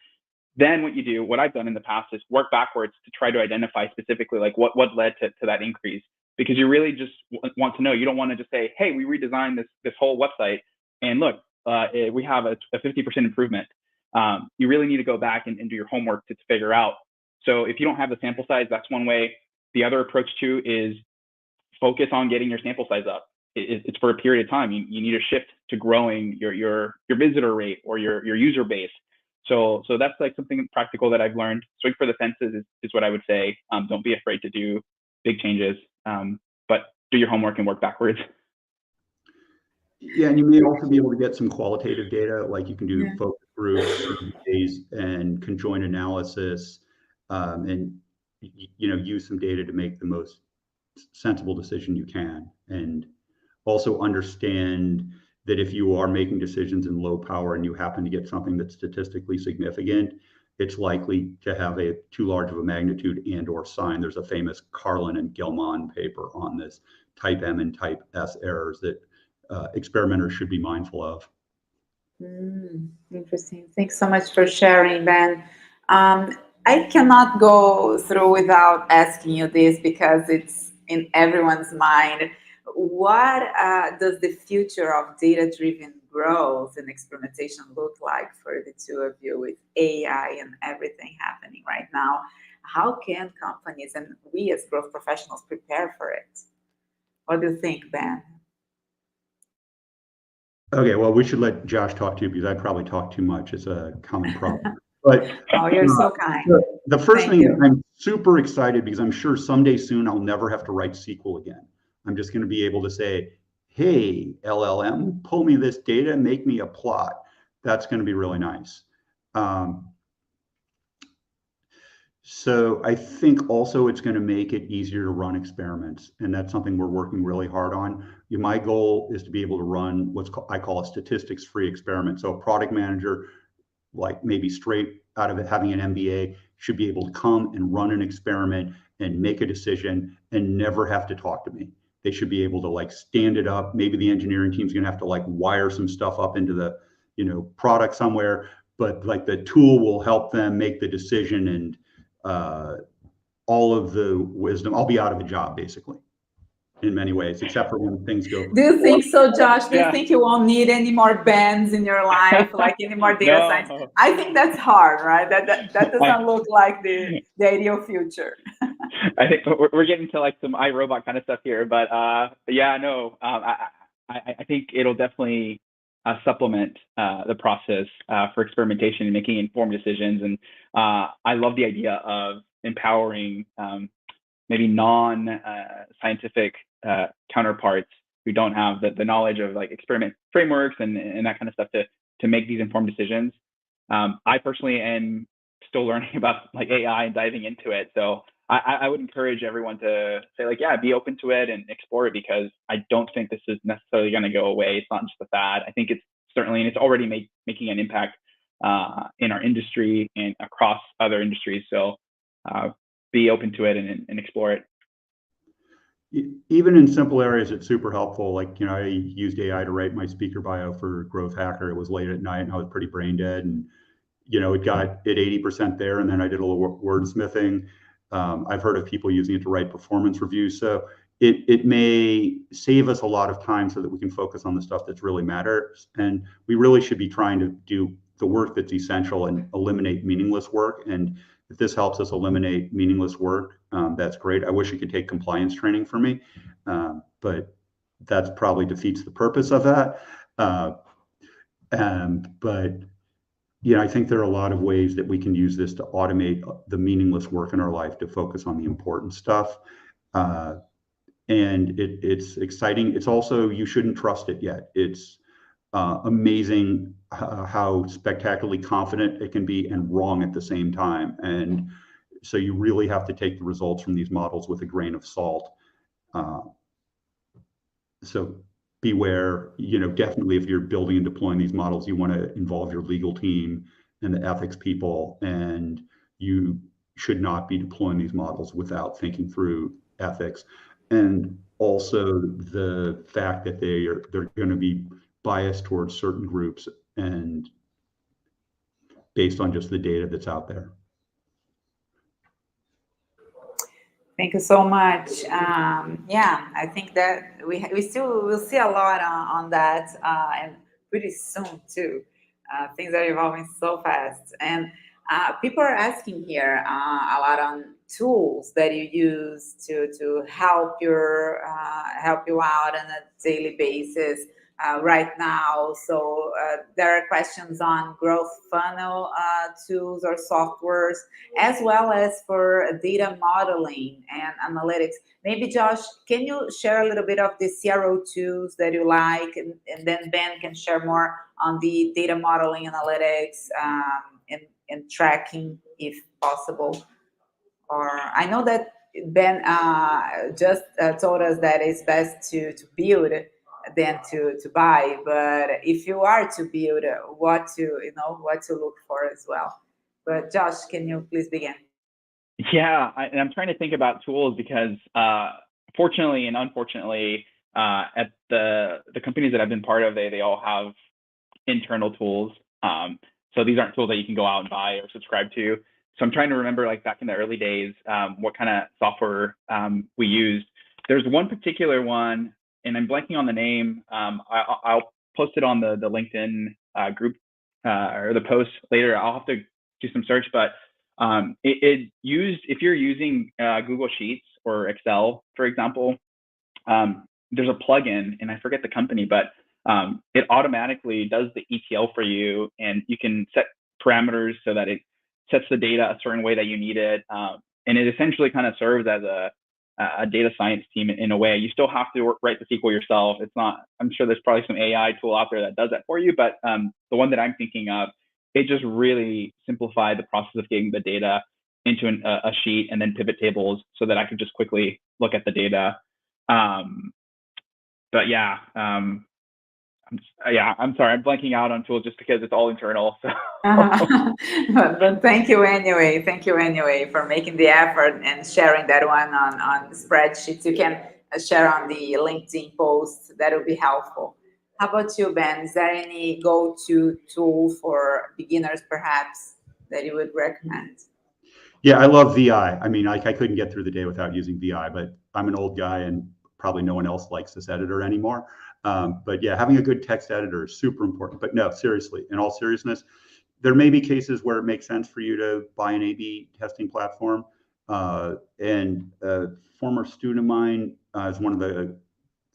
then what you do, what I've done in the past is work backwards to try to identify specifically like what led to that increase, because you really just want to know. You don't want to just say, hey, we redesigned this whole website and look, we have a 50% improvement. You really need to go back and do your homework to figure out. So if you don't have the sample size, that's one way. The other approach too is focus on getting your sample size up. It's for a period of time. You need to shift to growing your visitor rate or your user base. So that's like something practical that I've learned. Swing for the fences is what I would say. Don't be afraid to do big changes, but do your homework and work backwards. Yeah, and you may also be able to get some qualitative data, like you can do focus groups, surveys, and conjoint analysis, and use some data to make the most sensible decision you can. And also understand that if you are making decisions in low power and you happen to get something that's statistically significant, it's likely to have too large of a magnitude and or sign. There's a famous Carlin and Gelman paper on this type M and type S errors that experimenters should be mindful of. Interesting. Thanks so much for sharing, Ben. I cannot go through without asking you this because it's in everyone's mind. What does the future of data-driven growth and experimentation look like for the two of you with AI and everything happening right now? How can companies and we as growth professionals prepare for it? What do you think, Ben? Okay, well, we should let Josh talk to you because I probably talk too much. It's a common problem. But oh, you're so kind. The first thing, I'm super excited because I'm sure someday soon I'll never have to write SQL again. I'm just going to be able to say, hey, LLM, pull me this data and make me a plot. That's going to be really nice. So I think also it's going to make it easier to run experiments. And that's something we're working really hard on. My goal is to be able to run I call a statistics-free experiment. So a product manager, like maybe straight out of it, having an MBA, should be able to come and run an experiment and make a decision and never have to talk to me. They should be able to like stand it up. Maybe the engineering team's going to have to like wire some stuff up into the, product somewhere, but like the tool will help them make the decision and all of the wisdom. I'll be out of a job basically in many ways, except for when things go. Do you think so, Josh? Do you think you won't need any more bands in your life, like any more data science? I think that's hard, right? That doesn't look like the ideal future. I think we're getting to like some iRobot kind of stuff here, but yeah, no, I think it'll definitely supplement the process for experimentation and making informed decisions. And I love the idea of empowering maybe non-scientific counterparts who don't have the knowledge of like experiment frameworks and that kind of stuff to make these informed decisions. I personally am still learning about like AI and diving into it. So I would encourage everyone to say like, yeah, be open to it and explore it, because I don't think this is necessarily going to go away. It's not just a fad. I think it's certainly, and it's already making an impact in our industry and across other industries. So be open to it and explore it. Even in simple areas, it's super helpful. Like, I used AI to write my speaker bio for Growth Hacker. It was late at night and I was pretty brain dead. And, it got it 80% there. And then I did a little wordsmithing. I've heard of people using it to write performance reviews. So it may save us a lot of time so that we can focus on the stuff that's really matters. And we really should be trying to do the work that's essential and eliminate meaningless work. And if this helps us eliminate meaningless work, that's great. I wish it could take compliance training for me, but that probably defeats the purpose of that. But I think there are a lot of ways that we can use this to automate the meaningless work in our life to focus on the important stuff. And it's exciting. It's also, you shouldn't trust it yet. It's amazing how spectacularly confident it can be and wrong at the same time. And so you really have to take the results from these models with a grain of salt. So beware, definitely if you're building and deploying these models, you want to involve your legal team and the ethics people, and you should not be deploying these models without thinking through ethics. And also the fact that they're going to be biased towards certain groups and based on just the data that's out there. Thank you so much. Yeah, I think that we still will see a lot on that, and pretty soon too. Things are evolving so fast, and people are asking here a lot on tools that you use to help help you out on a daily basis right now. So there are questions on growth funnel tools or softwares, as well as for data modeling and analytics. Maybe Josh, can you share a little bit of the CRO tools that you like, and then Ben can share more on the data modeling, analytics, and tracking, if possible. Or I know that Ben just told us that it's best to build than to buy. But if you are to build, what to look for as well. But Josh, can you please begin? Yeah, and I'm trying to think about tools because fortunately and unfortunately, at the companies that I've been part of, they all have internal tools. So these aren't tools that you can go out and buy or subscribe to. So I'm trying to remember, like back in the early days, what kind of software we used. There's one particular one, and I'm blanking on the name. I'll post it on the LinkedIn group or the post later. I'll have to do some search, but it used, if you're using Google Sheets or Excel, for example, there's a plugin, and I forget the company, but it automatically does the ETL for you, and you can set parameters so that it sets the data a certain way that you need it. And it essentially kind of serves as a data science team in a way. You still have to write the SQL yourself. It's not, I'm sure there's probably some AI tool out there that does that for you, but the one that I'm thinking of, it just really simplified the process of getting the data into a sheet and then pivot tables so that I could just quickly look at the data. But yeah, I'm sorry, I'm blanking out on tools just because it's all internal. So. But thank you anyway. Thank you anyway for making the effort and sharing that one on spreadsheets. You can share on the LinkedIn post. That would be helpful. How about you, Ben? Is there any go-to tool for beginners, perhaps, that you would recommend? Yeah, I love VI. I mean, I couldn't get through the day without using VI, but I'm an old guy and probably no one else likes this editor anymore. But yeah, having a good text editor is super important. But no, seriously, in all seriousness, there may be cases where it makes sense for you to buy an A/B testing platform. And a former student of mine is one of the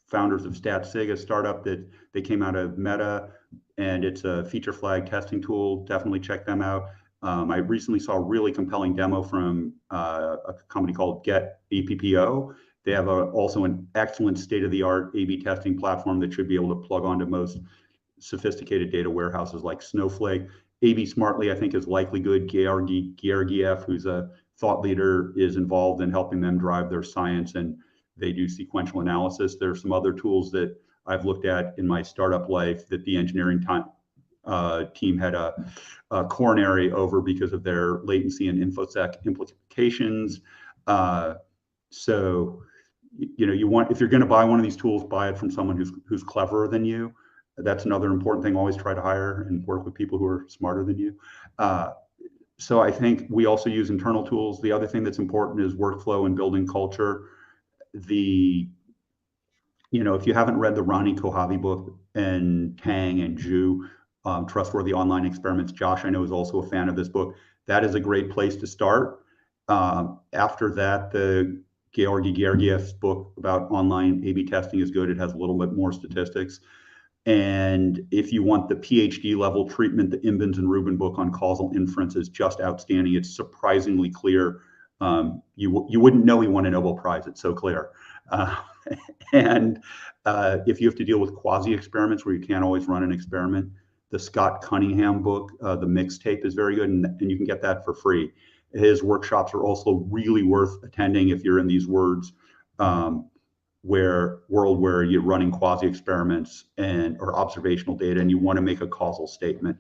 founders of StatSig, a startup that they came out of Meta, and it's a feature flag testing tool. Definitely check them out. I recently saw a really compelling demo from a company called Get APPO. They have also an excellent state-of-the-art A/B testing platform that should be able to plug onto most sophisticated data warehouses like Snowflake. A/B Smartly, I think, is likely good. Georgiev, who's a thought leader, is involved in helping them drive their science, and they do sequential analysis. There are some other tools that I've looked at in my startup life that the engineering team had a coronary over because of their latency and infosec implications. So, you want, if you're going to buy one of these tools, buy it from someone who's cleverer than you. That's another important thing. Always try to hire and work with people who are smarter than you. So I think we also use internal tools. The other thing that's important is workflow and building culture. If you haven't read the Ronnie Kohavi book and Tang and Zhu, Trustworthy Online Experiments, Josh, I know, is also a fan of this book. That is a great place to start. After that, the Georgiev's book about online A/B testing is good. It has a little bit more statistics. And if you want the PhD level treatment, the Imbens and Rubin book on causal inference is just outstanding. It's surprisingly clear. You wouldn't know he won a Nobel Prize. It's so clear. And if you have to deal with quasi-experiments where you can't always run an experiment, the Scott Cunningham book, The Mixtape, is very good, and you can get that for free. His workshops are also really worth attending if you're in these world where you're running quasi-experiments or observational data and you want to make a causal statement.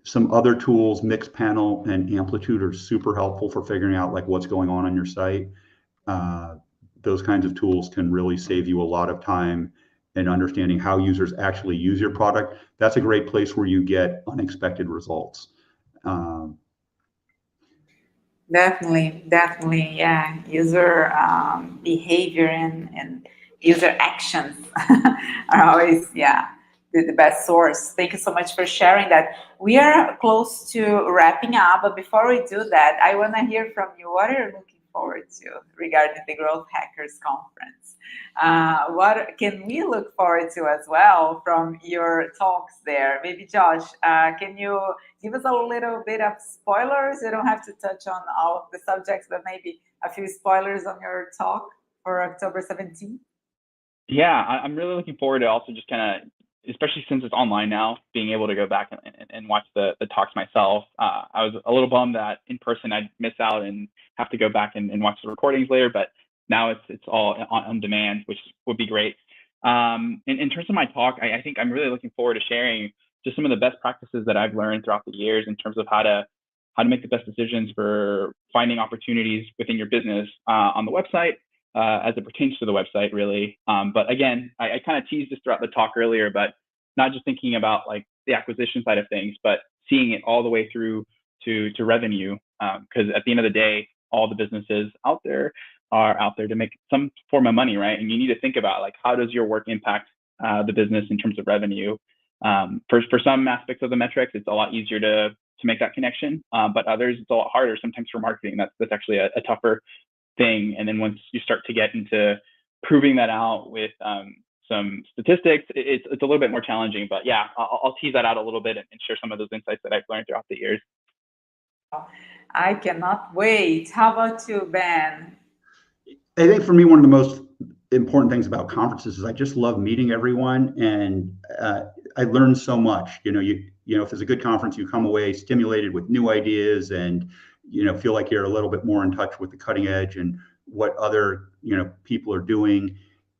Some other tools, Mixpanel and Amplitude, are super helpful for figuring out like what's going on your site. Those kinds of tools can really save you a lot of time in understanding how users actually use your product. That's a great place where you get unexpected results. Definitely, yeah. User behavior and user actions are always, yeah, the best source. Thank you so much for sharing that. We are close to wrapping up, but before we do that, I want to hear from you. What are you looking forward to regarding the Growth Hackers Conference? What can we look forward to as well from your talks there? Maybe Josh, can you give us a little bit of spoilers? You don't have to touch on all of the subjects, but maybe a few spoilers on your talk for October 17th. Yeah, I'm really looking forward to also just kind of, especially since it's online now, being able to go back and watch the talks myself. I was a little bummed that in person I'd miss out and have to go back and watch the recordings later, but now it's all on demand, which would be great. In terms of my talk, I think I'm really looking forward to sharing just some of the best practices that I've learned throughout the years in terms of how to make the best decisions for finding opportunities within your business on the website, as it pertains to the website, really. But again, I kind of teased this throughout the talk earlier, but not just thinking about like the acquisition side of things, but seeing it all the way through to revenue. Because at the end of the day, all the businesses out there are out there to make some form of money, right? And you need to think about like, how does your work impact the business in terms of revenue? For some aspects of the metrics, it's a lot easier to make that connection, but others it's a lot harder. Sometimes for marketing, that's actually a tougher thing. And then once you start to get into proving that out with some statistics, it's a little bit more challenging. But yeah, I'll tease that out a little bit and share some of those insights that I've learned throughout the years. I cannot wait. How about you, Ben? I think for me, one of the most important things about conferences is I just love meeting everyone, and I learn so much. You know, if it's a good conference, you come away stimulated with new ideas, and feel like you're a little bit more in touch with the cutting edge and what other people are doing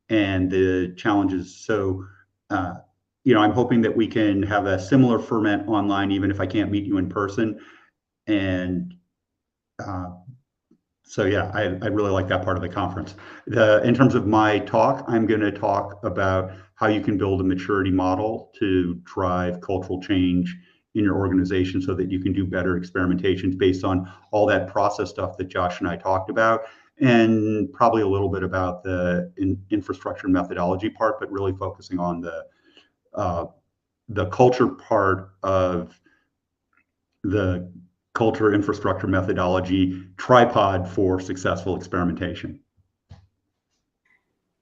and the challenges. So I'm hoping that we can have a similar ferment online, even if I can't meet you in person. And so yeah, I really like that part of the conference. In terms of my talk, I'm going to talk about how you can build a maturity model to drive cultural change in your organization so that you can do better experimentations based on all that process stuff that Josh and I talked about, and probably a little bit about the infrastructure methodology part, but really focusing on the culture part of the culture infrastructure methodology tripod for successful experimentation.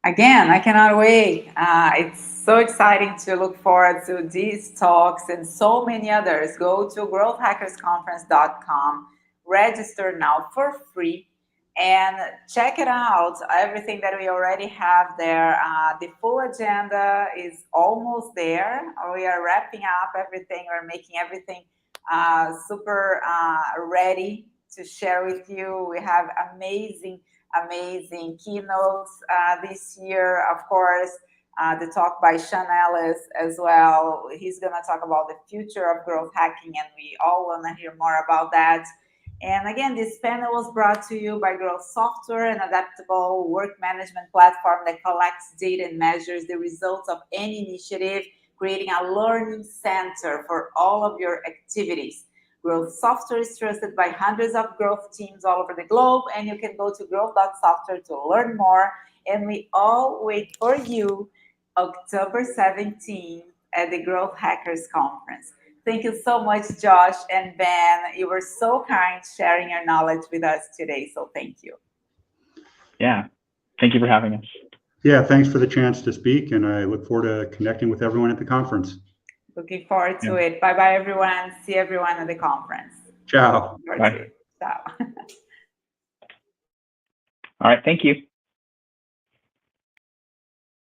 Again, I cannot wait. It's so exciting to look forward to these talks and so many others. Go to growthhackersconference.com, register now for free, and check it out. Everything that we already have there. The full agenda is almost there. We are wrapping up everything. We're making everything super ready to share with you. We have amazing keynotes this year, of course. The talk by Sean Ellis as well. He's going to talk about the future of growth hacking, and we all want to hear more about that. And again, this panel was brought to you by Growth Software, an adaptable work management platform that collects data and measures the results of any initiative, creating a learning center for all of your activities. Growth Software is trusted by hundreds of growth teams all over the globe, and you can go to growth.software to learn more. And we all wait for you October 17th at the Growth Hackers Conference. Thank you so much, Josh and Ben. You were so kind sharing your knowledge with us today, so thank you. Yeah, thank you for having us. Yeah, thanks for the chance to speak, and I look forward to connecting with everyone at the conference. Looking forward to it. Bye-bye, everyone. See everyone at the conference. Ciao. Bye. Ciao. All right, thank you.